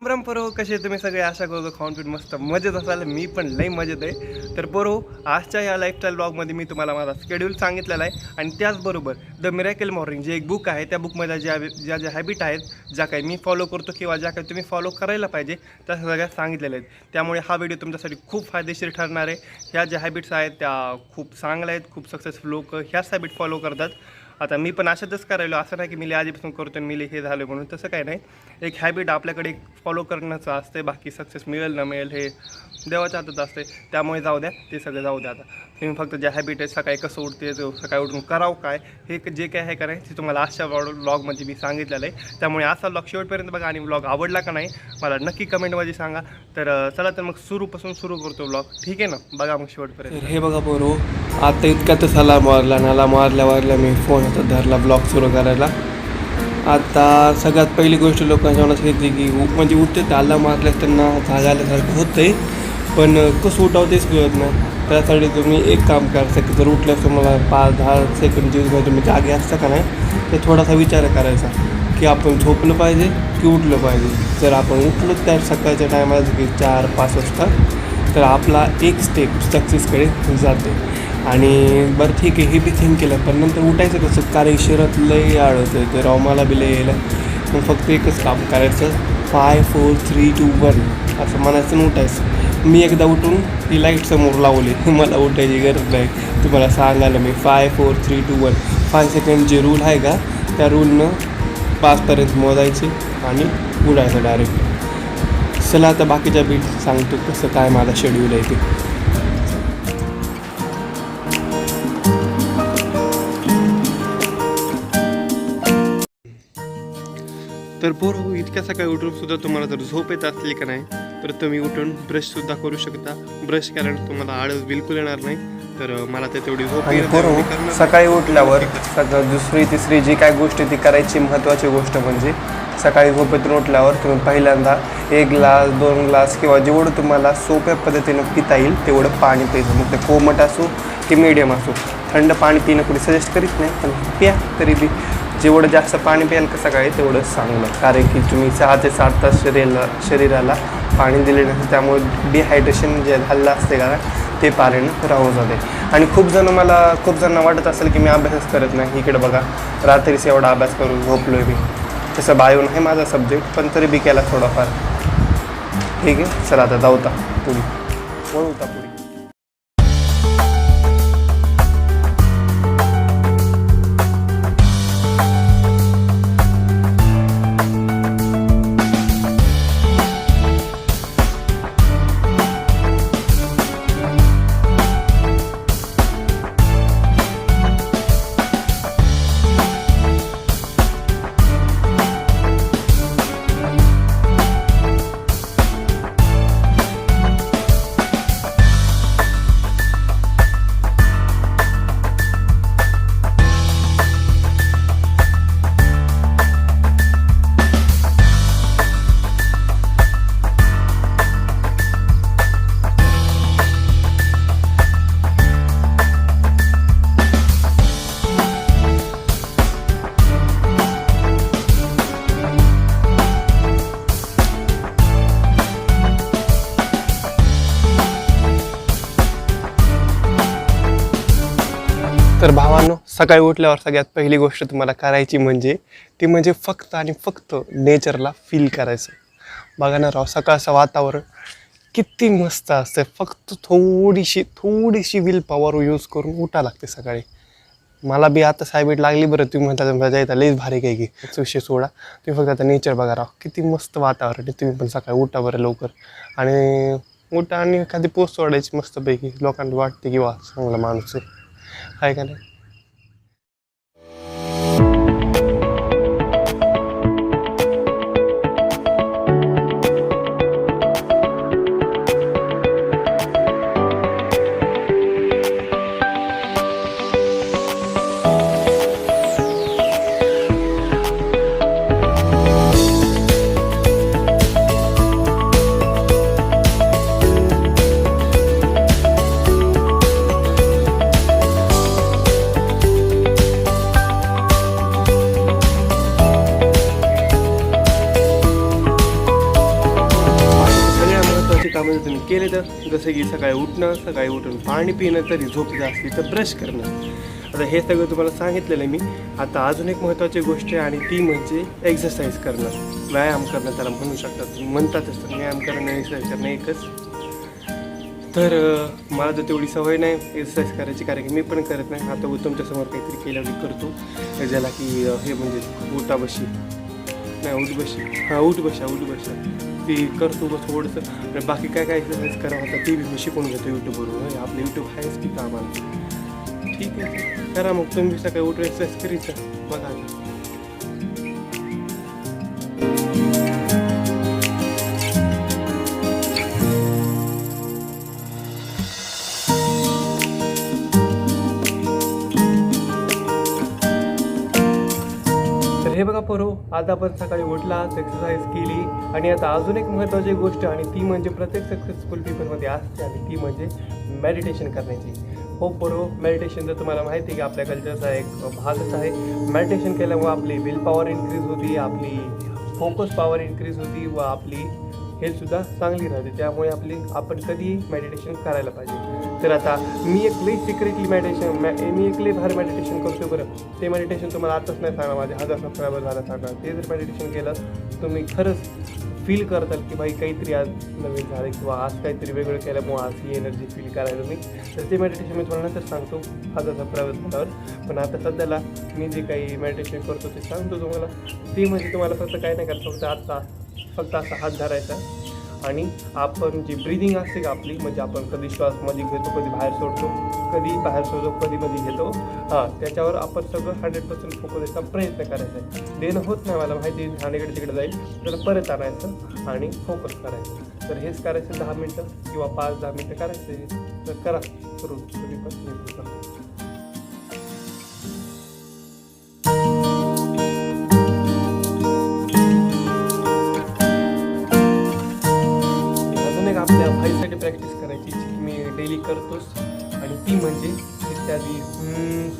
राम पोरो, कसे तुम्ही सगळे? आशा करतो खाऊन मस्त मजेत असाल. मी पण लई मजेत आहे. तर पोरो, आजच्या या लाईफस्टाईल ब्लॉगमध्ये मी तुम्हाला माझा शेड्यूल सांगितलेला आहे आणि त्याचबरोबर द मिरॅकल मॉर्निंग जे एक बुक आहे, त्या बुकमध्ये ज्या हॅबिट आहेत, ज्या काही मी फॉलो करतो किंवा ज्या काही तुम्ही फॉलो करायला पाहिजे त्या सगळ्या सांगितलेल्या आहेत. त्यामुळे हा व्हिडिओ तुमच्यासाठी खूप फायदेशीर ठरणार आहे. ह्या ज्या हॅबिट्स आहेत त्या खूप चांगल्या आहेत. खूप सक्सेसफुल लोक ह्याच हॅबिट फॉलो करतात. आता मी पण अशातच करायलो, असं नाही की मी आधीपासून करतो आणि मी हे झालं म्हणून, तसं काही नाही. एक हॅबिट आपल्याकडे एक फॉलो करण्याचं असते. बाकी सक्सेस मिळेल ना मिळेल हे देवाच्या हातात असते. त्यामुळे जाऊ द्या, ते सगळं जाऊ द्या. आता तुम्ही फक्त ज्या हॅबिट आहे, सकाळी कसं उठते, सकाळी उठून करावं काय, हे जे काय आहे करायचं ते तुम्हाला आजच्या व्लॉगमध्ये मी सांगितलेलं आहे. त्यामुळे असा व्लॉग शेवटपर्यंत बघा आणि व्लॉग आवडला का नाही मला नक्की कमेंटमध्ये सांगा. तर चला तर मग सुरू करतो व्लॉग. ठीक आहे ना? बघा मग शेवटपर्यंत. हे बघा पोरो, आता इतक्यातच आला मारल्या मी फोन आता धरला ब्लॉग सुरू करायला. आता सगळ्यात पहिली गोष्ट लोकांच्या मनात येते की म्हणजे उठते आला मारल्यास त्यांना जाग आल्यासारखं होतं आहे, पण कसं उठावं तेच कळत नाही. त्यासाठी तुम्ही एक काम करा, की जर उठल्यास तुम्हाला 5-10 सेकंड दिवसभर तुम्ही जागे असता का नाही, ते थोडासा विचार करायचा की आपण झोपलं पाहिजे की उठलं पाहिजे. जर आपण उठलो त्या सकाळच्या टायमाला की 4-5 वाजता, तर आपला एक स्टेप सक्सेसकडे जाते. आणि बरं ठीक आहे, हे बी थिंक केलं, पण नंतर उठायचं कसं? कारण शरीरात लई आळत आहे, तर मला बी लई यायला. मग फक्त एकच काम करायचं, 5, 4, 3, 2, 1 असं म्हणायचं आणि उठायचं. मी एकदा उठून ती लाईट समोर लावली, मला उठायची गरज नाही. तुम्हाला सांगायला मी 5, 4, 3, 2, 1 5 सेकंड जे रूल आहे का, त्या रूलनं 5पर्यंत मोजायचे आणि उडायचं डायरेक्ट. चला आता बाकीच्या बीट सांगतो कसं काय माझा शेड्यूल आहे ते. तर पोरं, इतक्या सकाळी उठून सुद्धा तुम्हाला जर झोप येत असली का नाही, तर तुम्ही उठून ब्रशसुद्धा करू शकता. ब्रश केल्यानं तुम्हाला आळस बिलकुल येणार नाही. तर मला ते तेवढी झोप. सकाळी उठल्यावर दुसरी तिसरी जी काय गोष्ट ती करायची महत्त्वाची गोष्ट म्हणजे सकाळी झोपेतून उठल्यावर तुम्ही पहिल्यांदा 1 ग्लास 2 ग्लास किंवा जेवढं तुम्हाला सोप्या पद्धतीनं पिता येईल तेवढं पाणी प्यायचं. मग ते कोमट असो की मीडियम असो. थंड पाणी पिणं कोणी सजेस्ट करीत नाही, पण प्या तरी बी. जेवढं जास्त पाणी प्याल का सकाळी तेवढं चांगलं, कारण की तुम्ही 6 ते 7 तास शरीराला पाणी दिले नसते, त्यामुळे डिहायड्रेशन जे झालं असते का ते पाण्यानं राहून जाते. आणि खूप जणांना वाटत असेल की मी अभ्यासच करत नाही. इकडे बघा, रात्रीच एवढा अभ्यास करून झोपलो आहे मी. तसं बायो नाही माझा सब्जेक्ट, पण तरी बी केला थोडाफार. ठीक आहे, चला आता जाऊता पुढे वळूता पुढे. तर भावांनो, सकाळी उठल्यावर सगळ्यात पहिली गोष्ट तुम्हाला करायची ती म्हणजे फक्त आणि फक्त नेचरला फील करायचं. बघा ना राव, सकाळचं वातावरण किती मस्त असतं. फक्त थोडीशी विल पॉवर यूज करून उठा लागते सकाळी. मला बी आता सायबीट लागली. बरं तुम्ही म्हणता मजा येतं, लईच भारी काही की विषय सोडा. तुम्ही फक्त आता नेचर बघा राव, किती मस्त वातावरण आहे. तुम्ही पण सकाळी उठा बरं लवकर, आणि उठा आणि एखादी पोस्ट सोडायची मस्तपैकी. लोकांना वाटते की वा चांगला माणूस आहे का नाही. बाकीचे कामं जर तुम्ही केले तर जसं की सकाळी उठणं, सकाळी उठून पाणी पिणं, तरी झोप असली तर ब्रश करणं. आता हे सगळं तुम्हाला सांगितलेलं आहे मी. आता अजून एक महत्त्वाची गोष्ट आहे आणि ती म्हणजे एक्सरसाइज करणं, व्यायाम करणं त्याला म्हणू शकतात, म्हणतातच तर व्यायाम करणं एक्सरसाइज करणं एकच. तर मला तर तेवढी सवय नाही एक्सरसाइज करायची, कारण की मी पण करत नाही. आता तुमच्यासमोर काहीतरी केल्यावर करतो, ज्याला की हे म्हणजे उठाबशी नाही उठबशा ती करतो बस थोडंसं. आणि बाकी काय काय एक्सरसाइज करावं होतं ते मी शिकून घेतो यूट्यूबवरून. आपलं यूट्यूब आहेच की कामाला. ठीक आहे, करा मग तुम्ही सकाळी उठून एक्सरसाइज करायचं बघा. तर हे बघा पोरो, आता आपण सकाळी उठला, एक्सरसाइज केली आणि आता अजून एक महत्त्वाची गोष्ट आणि ती म्हणजे प्रत्येक सक्सेसफुल पीपलमध्ये असते आणि ती म्हणजे मेडिटेशन करण्याची. हो पोरो, मेडिटेशन तर तुम्हाला माहिती आहे की आपल्या कल्चरचा एक भागच आहे. मेडिटेशन केल्यामुळे आपली विल पॉवर इन्क्रीज होती, आपली फोकस पॉवर इन्क्रीज होती व आपली हेल्थसुद्धा चांगली राहते. त्यामुळे आपण कधीही मेडिटेशन करायला पाहिजे. तर आता मी एक लई सिक्रेटली मी एक लई भारी मेडिटेशन करतो बरं. ते मेडिटेशन तुम्हाला आताच नाही सांगणार, माझे 1000 सबस्क्रायबर झाला सांगणार. ते जर मेडिटेशन केलं तुम्ही खरंच फील करताल की भाई काहीतरी आज नवीन झालं किंवा आज काहीतरी वेगळं केल्यामुळे आज ही एनर्जी फील करायला मी. तर ते मेडिटेशन मी तुम्हाला नंतर सांगतो 1000 सबस्क्रायबर झाल्यावर. पण आता सध्याला मी जे काही मेडिटेशन करतो ते सांगतो तुम्हाला. ते म्हणजे तुम्हाला फक्त काय नाही करायचं, फक्त असा हात धरायचा आणि आपण जी ब्रिदिंग असते का आपली, म्हणजे आपण कधी श्वास मध्ये घेतो, कधी बाहेर सोडतो, कधी मध्ये घेतो, त्याच्यावर आपण सगळं 100% फोकस द्यायचा प्रयत्न करायचा आहे. देणं होत नाही मला माहिती, ठाणेकडे तिकडे जाईल तर परत आणायचं आणि फोकस करायचं. तर हेच करायचं 10 मिनटं किंवा 5-10 मिनटं करायचे. तर करा सुरू तुम्ही पण. आपल्या भाईसाठी प्रॅक्टिस करायची जी मी डेली करतोच आणि ती म्हणजे इत्यादी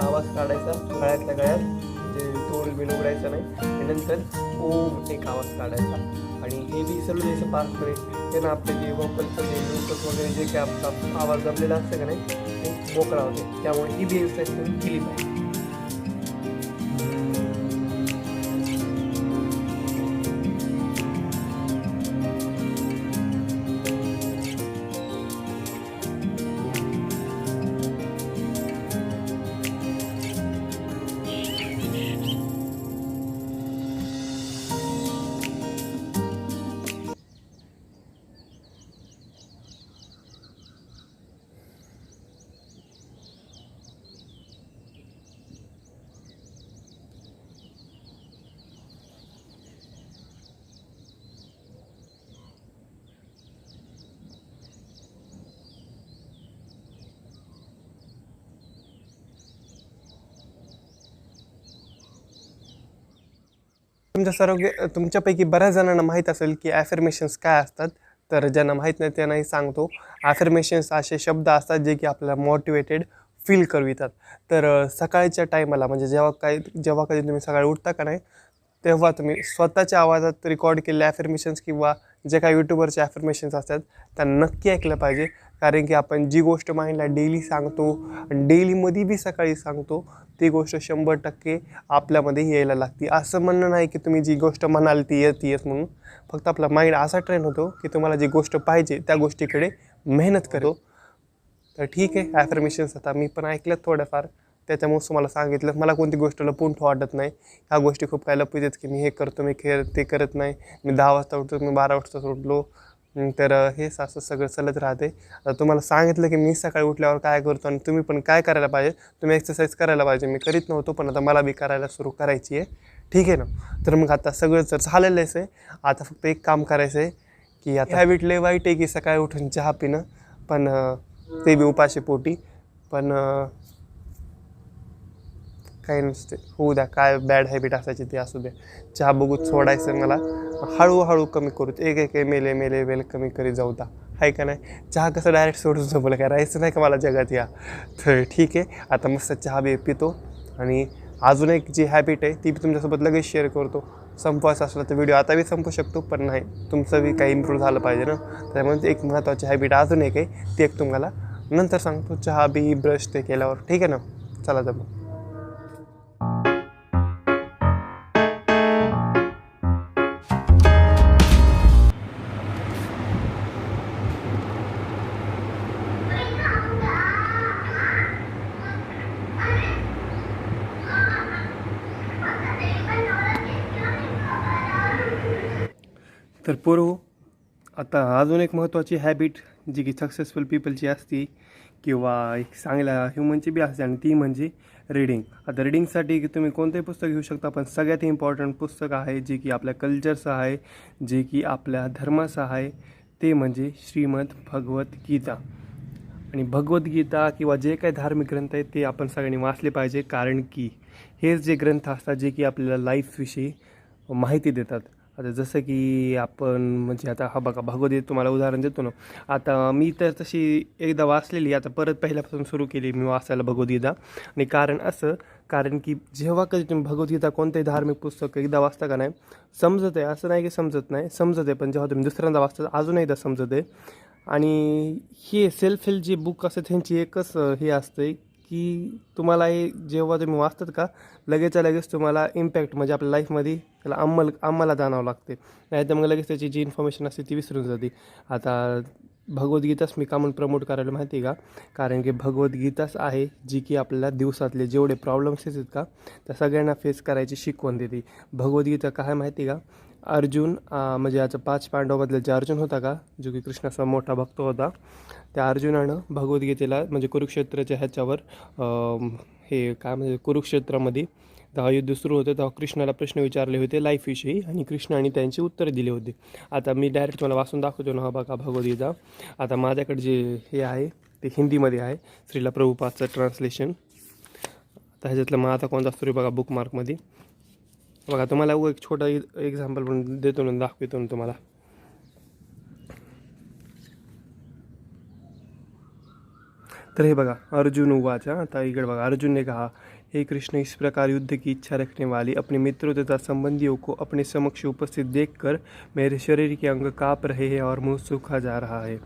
आवाज काढायचा गळ्यातल्या गळ्यात, म्हणजे तोंड बिन उघडायचं नाही. आणि नंतर ओम एक आवाज काढायचा आणि हे बी सर्व द्यायचं 5 मिनिट. त्यानं आपले जे वोकलचं जे म्युकस वगैरे जे काय आपला आवाज जमलेला असतं का नाही ते मोकळा होते. त्यामुळे ही बी एक्सरसाइज तुम्ही केली पाहिजे. तुमच्यापैकी बऱ्याच जणांना माहीत असेल की ॲफर्मेशन्स काय असतात. तर ज्यांना माहीत नाही त्यांनाही सांगतो. ॲफर्मेशन्स असे शब्द असतात जे की आपल्याला मोटिवेटेड फील करवितात. तर सकाळच्या टायमाला म्हणजे जेव्हा कधी तुम्ही सकाळी उठता का नाही तेव्हा तुम्ही स्वतःच्या आवाजात रेकॉर्ड केलेले ॲफर्मेशन्स किंवा जे काही यूट्यूबवरचे ॲफर्मेशन्स असतात त्या नक्की ऐकलं पाहिजे. कारण की आपण जी गोष्ट माइंडला डेली सांगतो आणि डेलीमध्ये बी सकाळी सांगतो ती गोष्ट 100% आपल्यामध्ये यायला लागते. असं म्हणणं नाही की तुम्ही जी गोष्ट म्हणाल ती येत म्हणून. फक्त आपला माइंड असा ट्रेन होतो की तुम्हाला जी गोष्ट पाहिजे त्या गोष्टीकडे मेहनत करतो. तर ठीक आहे, ॲफर्मेशन्स आता मी पण ऐकल्यात थोड्याफार, त्याच्यामुळे तुम्हाला सांगितलं. मला कोणती गोष्ट लपवून वाटत नाही. ह्या गोष्टी खूप काय लपवितात की मी हे करतो, मी ते करत नाही, मी 10 वाजता उठतो, मी 12 वाजता उठलो. तर हेच असं सगळं चालत राहते. आता तुम्हाला सांगितलं की मी सकाळी उठल्यावर काय करतो आणि तुम्ही पण काय करायला पाहिजे. तुम्ही एक्सरसाइज करायला पाहिजे. मी करीत नव्हतो पण आता मला बी करायला सुरू करायची आहे. ठीक आहे ना. तर मग आता सगळं जर झालेलंच आहे, आता फक्त एक काम करायचं आहे की आता हॅबिट लय वाईट आहे की सकाळी उठून चहा पिणं, पण ते बी उपाशी पोटी. पण काही नसते, होऊ द्या. काय बॅड हॅबिट असायची ते असू द्या. चहा बघूच सोडायचं मला. हळूहळू कमी करू, एक मेले कमी करीत जाऊ द्या, आहे का नाही. चहा कसं डायरेक्ट सोडून जमलं काय, राहायचं नाही का मला जगात या. तर ठीक आहे, आता मस्त चहा बी पितो आणि अजून एक जी हॅबिट आहे ती तुमच्यासोबत लगेच शेअर करतो. संपवायचा असला तर व्हिडिओ आता बी संपू शकतो, पण नाही, तुमचं बी काही इम्प्रूव्ह झालं पाहिजे ना. त्यामुळे एक महत्त्वाची हॅबिट अजून एक आहे, ती एक तुम्हाला नंतर सांगतो, चहा बी ब्रश ते केल्यावर, ठीक आहे ना. चला तर मग. तर पोरो, आता अजून एक महत्त्वाची हॅबिट जी की सक्सेसफुल पीपलची असते किंवा एक चांगल्या ह्युमनची बी असते, आणि ती म्हणजे रीडिंग. आता रीडिंगसाठी की तुम्ही कोणतेही पुस्तक घेऊ शकता, पण सगळ्यात इम्पॉर्टंट पुस्तक आहे जे की आपल्या कल्चरचं आहे, जे की आपल्या धर्माचं आहे, ते म्हणजे श्रीमद भगवद्गीता. आणि भगवद्गीता किंवा जे काही धार्मिक ग्रंथ आहेत ते आपण सगळ्यांनी वाचले पाहिजे, कारण की हेच जे ग्रंथ असतात जे की आपल्याला लाईफविषयी माहिती देतात. आता जसं की आपण म्हणजे आता हा बघा, भगवद्गीता तुम्हाला उदाहरण देतो ना. आता मी तर तशी एकदा वाचलेली, आता परत पहिल्यापासून सुरू केली मी वाचायला भगवद्गीता. आणि कारण की जेव्हा कधी तुम्ही भगवद्गीता कोणतेही धार्मिक पुस्तक एकदा वाचता का नाही, समजत आहे, असं नाही की समजत नाही, समजत आहे, पण जेव्हा तुम्ही दुसऱ्यांदा वाचता अजून एकदा समजत आहे. आणि हे सेल्फ हेल्प जे बुक असतं त्यांची एकच हे असतं की तुम्हाला हे जेव्हा तुम्ही वाचतात का, लगेच तुम्हाला इम्पॅक्ट म्हणजे आपल्या लाईफमध्ये त्याला अंमलात आणावं लागते, नाही तर मग लगेच त्याची जी इन्फॉर्मेशन असते ती विसरून जाते. आता भगवद्गीताच मी का म्हणून प्रमोट करायला माहिती आहे का, कारण की भगवद्गीताच आहे जी की आपल्याला दिवसातले जेवढे प्रॉब्लेम्स येतात का त्या सगळ्यांना फेस करायची शिकवण देते. भगवद्गीता काय माहिती आहे का, अर्जुन म्हणजे आता 5 पांडवामधला जे अर्जुन होता का, जो की कृष्णाचा मोठा भक्त होता, त्या अर्जुनानं भगवद्गीतेला म्हणजे कुरुक्षेत्राच्या ह्याच्यावर हे काय म्हणजे कुरुक्षेत्रामध्ये तेव्हा युद्ध सुरू होतं, तेव्हा कृष्णाला प्रश्न विचारले होते लाईफविषयी, आणि कृष्णाने त्यांची उत्तरे दिली होती. आता मी डायरेक्ट तुम्हाला वाचून दाखवतो ना, हा बघा भगवद्गीता. आता माझ्याकडे जे हे आहे ते हिंदीमध्ये आहे, श्रीला प्रभुपादचं ट्रान्सलेशन. आता ह्याच्यातलं मग आता कोणता स्टोरी बघा बुकमार्कमध्ये बघा, तुम्हाला एक छोटा एक्झाम्पल पण देतो ना, दाखवतो ना तुम्हाला. तर हे बघा, अर्जुन उवाच. आता इकडे बघा, अर्जुन ने कहा, हे कृष्ण, इस प्रकार युद्ध की इच्छा रखने वाली अपने मित्रों तथा संबंधियों को अपने समक्ष उपस्थित देखकर मेरे शरीर के अंग काँप रहे हैं और मुँह सूखा जा रहा है.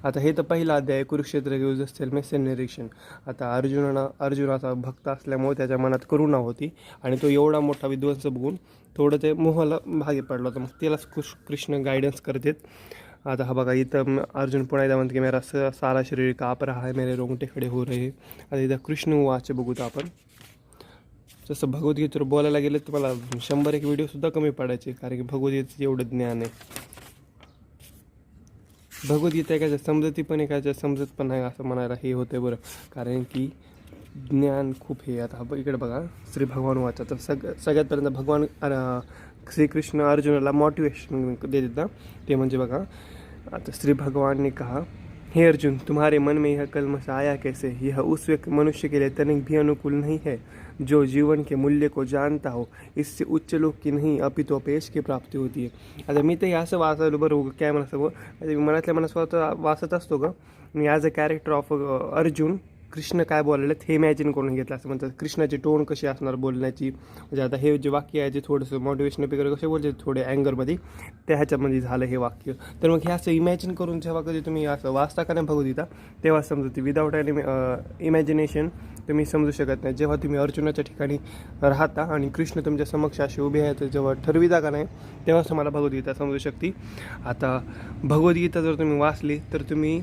आता हे तर पहिला अध्याय कुरुक्षेत्र युद्ध स्थल में निरीक्षण. आता अर्जुनाचा भक्त असल्यामुळे त्याच्या मनात करुणा होती, आणि तो एवढा मोठा विध्वंस बघून थोडं ते मोहाला भागी पडला होता. मग त्यालाच कृष्ण गायडन्स करतात. आता हा बघा, इथं अर्जुन पुन्हा एकदा म्हणते की मेरा सारा शरीर काँप रहा है, मेरे रोंगटे खडे हो रहे. आता इथं कृष्ण वाच बघूत आपण. जसं भगवद्गीतेवर बोलायला गेलं तर मला 101 व्हिडिओसुद्धा कमी पडायचे, कारण की भगवद्गीतेचं एवढं ज्ञान आहे. भगवद्गीता एकाच्या समजती पण एकाच्या समजत पण नाही असं म्हणायला हे होते बरं, कारण की ज्ञान खूप हे. आता इकडे बघा, श्री भगवान वाचा. तर सगळ्यात पहिल्यांदा भगवान श्रीकृष्ण अर्जुनाला मोटिवेशन देतात ना, ते म्हणजे बघा, आता श्री भगवान ने कहा, हे अर्जुन, तुम्हारे मन में यह कलमश आया कैसे? यह उस मनुष्य के लिए तनिक भी अनुकूल नहीं है जो जीवन के मूल्य को जानता हो. इससे उच्च लोक की नहीं अपितु अपयश की प्राप्ती होती है. आता मी तर हे असं वाचायलो बरं, काय म्हणा सगळं मनातल्या मनात स्वतः वाचत असतो का मी, as a character of Arjun Krishna काय बोललेलं हे इमॅजिन करून घेतलं. असं म्हणतात कृष्णाची टोन कशी असणार बोलण्याची, म्हणजे आता हे जे वाक्य आहे जे थोडंसं मोटिवेशन वगैरे कसे बोलते थोडे अँगरमध्ये, त्या ह्याच्यामध्ये झालं हे वाक्य. तर मग हे असं इमॅजिन करून जेव्हा कधी तुम्ही असं वाचता का नाही भगवद्गीता, तेव्हा समजते. विदाऊट एनी इमॅजिनेशन तुम्ही समजू शकत नाही. जेव्हा तुम्ही अर्जुनाच्या ठिकाणी राहता आणि कृष्ण तुमच्या समक्ष असे उभे आहेत, जेव्हा ठरविता का नाही, तेव्हाच तुम्हाला भगवद्गीता समजू शकते. आता भगवद्गीता जर तुम्ही वाचली तर तुम्ही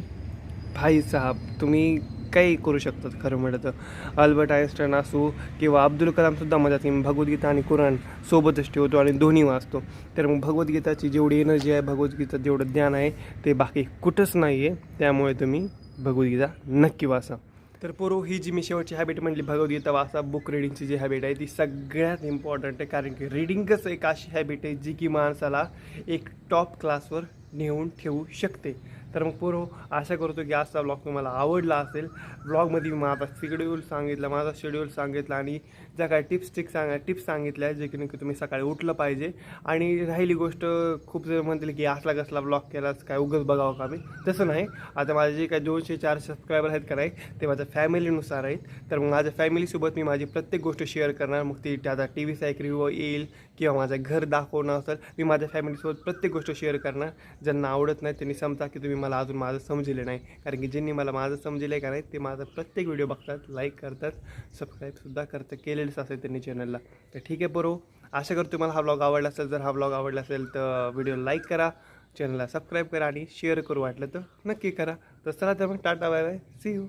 भाई साहेब तुम्ही काही करू शकतात. खरं म्हटलं तर अल्बर्ट आइन्स्टाईन असो किंवा अब्दुल कलामसुद्धा म्हणतात की भगवद्गीता आणि कुराण सोबतच ठेवतो आणि दोन्ही वाचतो. तर मग भगवद्गीताची जेवढी एनर्जी आहे, भगवद्गीता जेवढं ज्ञान आहे ते बाकी कुठंच नाही आहे. त्यामुळे तुम्ही भगवद्गीता नक्की वाचा. तर पोरो, ही जी मी शेवटची हॅबिट म्हटली भगवद्गीता वाचा, बुक रिडिंगची जी हॅबिट आहे ती सगळ्यात इम्पॉर्टंट आहे, कारण की रिडिंगच एक अशी हॅबिट आहे जी की माणसाला एक टॉप क्लासवर नेऊन ठेवू शकते. तर मग पोरो, आशा करतो की आजचा ब्लॉग तुम्हाला आवडला असेल. ब्लॉगमध्ये मी माझा शेड्यूल सांगितला आणि ज्या काही टिप्स सांगितल्या जे की नक्की तुम्ही सकाळी उठलं पाहिजे. आणि राहिली गोष्ट, खूप जण म्हणतील की असला कसला ब्लॉग केलाच काय उगाच बघावं का मी, तसं नाही. आता माझे जे काही 200-400 सबस्क्रायबर आहेत का नाही, ते माझ्या फॅमिलीनुसार आहेत. तर मग माझ्या फॅमिलीसोबत मी माझी प्रत्येक गोष्ट शेअर करणार. मग ती आता TV चा एक रिव्ह्यू येईल किंवा माझं घर दाखवणं असेल, मी माझ्या फॅमिलीसोबत प्रत्येक गोष्ट शेअर करणार. ज्यांना आवडत नाही त्यांनी समजा की तुम्ही मला अजून माझं समजले नाही, कारण की ज्यांनी मला माझं समजले का नाही ते माझा प्रत्येक व्हिडिओ बघतात, लाईक करतात, सबस्क्राईबसुद्धा केलेलंच असेल त्यांनी चॅनलला. तर ठीक आहे बरो, आशा करतो तुम्हाला हा व्लॉग आवडला असेल. जर हा व्लॉग आवडला असेल तर व्हिडिओ लाईक करा, चॅनलला सबस्क्राईब करा आणि शेअर करू वाटलं तर नक्की करा. तर चला तर मग tata bye bye, see you.